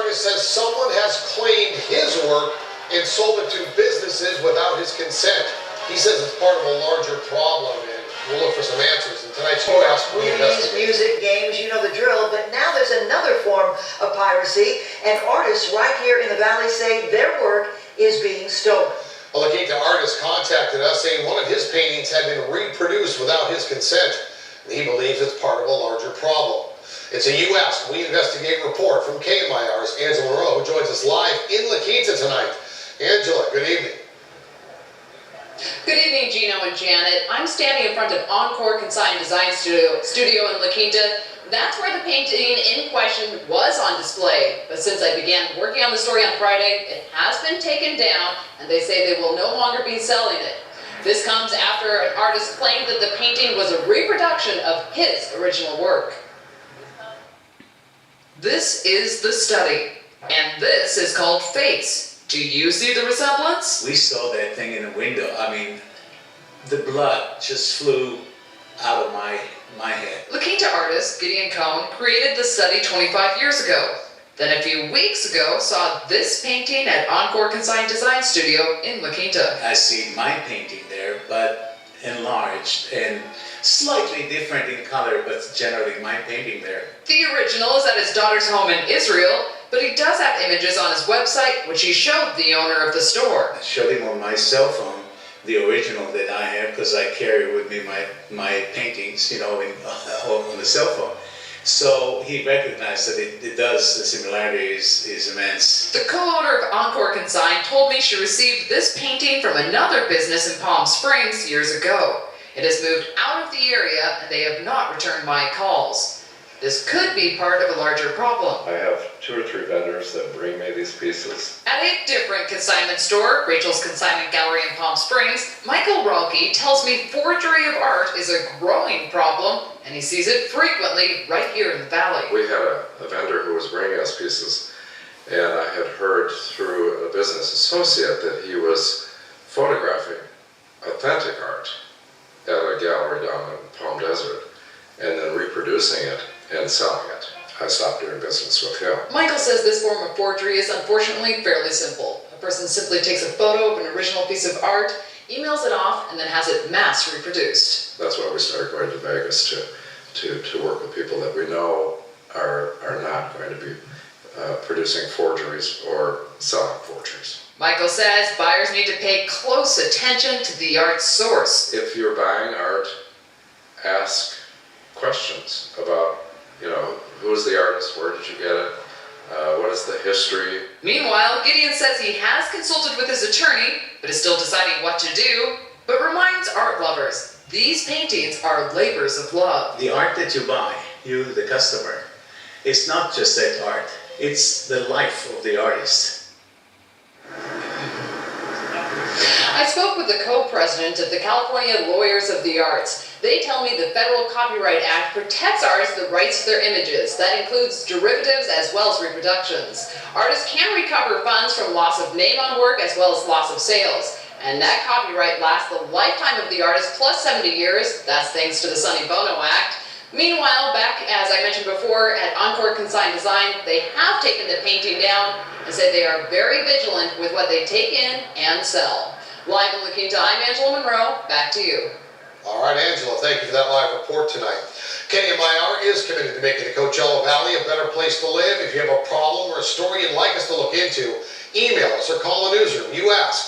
artist says someone has claimed his work and sold it to businesses without his consent. He says it's part of a larger problem, and we'll look for some answers in tonight's You Ask, We Investigate. Music, games, you know the drill, but now there's another form of piracy, and artists right here in the Valley say their work is being stolen. A La Quinta artist contacted us saying one of his paintings had been reproduced without his consent. He believes it's part of a larger problem. It's a You Ask, We Investigate report from KMIR's Angela Monroe, who joins us live in La Quinta tonight. Angela, good evening. Good evening, Gino and Janet. I'm standing in front of Encore Consign Design Studio in La Quinta. That's where the painting in question was on display. But since I began working on the story on Friday, it has been taken down, and they say they will no longer be selling it. This comes after an artist claimed that the painting was a reproduction of his original work. This is the study, and this is called Face. Do you see the resemblance? We saw that thing in the window. I mean, the blood just flew out of my head. La Quinta artist Gideon Cohn created the study 25 years ago. Then a few weeks ago saw this painting at Encore Consign Design Studio in La Quinta. I see my painting there, but enlarged and slightly different in color, but generally my painting there. The original is at his daughter's home in Israel, but he does have images on his website, which he showed the owner of the store. I showed him on my cell phone the original that I have, because I carry with me my paintings, you know, on the cell phone. So he recognized that it does, the similarity is immense. The co-owner of Encore Consign told me she received this painting from another business in Palm Springs years ago. It has moved out of the area, and they have not returned my calls. This could be part of a larger problem. I have 2 or 3 vendors that bring me these pieces. At a different consignment store, Rachel's Consignment Gallery in Palm Springs, Michael Ralke tells me forgery of art is a growing problem, and he sees it frequently right here in the Valley. We had a vendor who was bringing us pieces, and I had heard through a business associate that he was photographing authentic art at a gallery down in Palm Desert, and then reproducing it and selling it. I stopped doing business with him. Michael says this form of forgery is unfortunately fairly simple. A person simply takes a photo of an original piece of art, emails it off, and then has it mass reproduced. That's why we started going to Vegas to work with people that we know are not going to be producing forgeries or selling forgeries. Michael says buyers need to pay close attention to the art's source. If you're buying art, ask questions about, you know, who's the artist, where did you get it, what is the history. Meanwhile, Gideon says he has consulted with his attorney, but is still deciding what to do, but reminds art lovers, these paintings are labors of love. The art that you buy, you, the customer, it's not just that art, it's the life of the artist. I spoke with the co-president of the California Lawyers of the Arts. They tell me the Federal Copyright Act protects artists the rights to their images. That includes derivatives as well as reproductions. Artists can recover funds from loss of name on work as well as loss of sales. And that copyright lasts the lifetime of the artist plus 70 years. That's thanks to the Sonny Bono Act. Meanwhile, back, as I mentioned before, at Encore Consign Design, they have taken the painting down and say they are very vigilant with what they take in and sell. Live in La Quinta, I'm Angela Monroe. Back to you. All right, Angela, thank you for that live report tonight. KMIR is committed to making the Coachella Valley a better place to live. If you have a problem or a story you'd like us to look into, email us or call the newsroom. You Ask,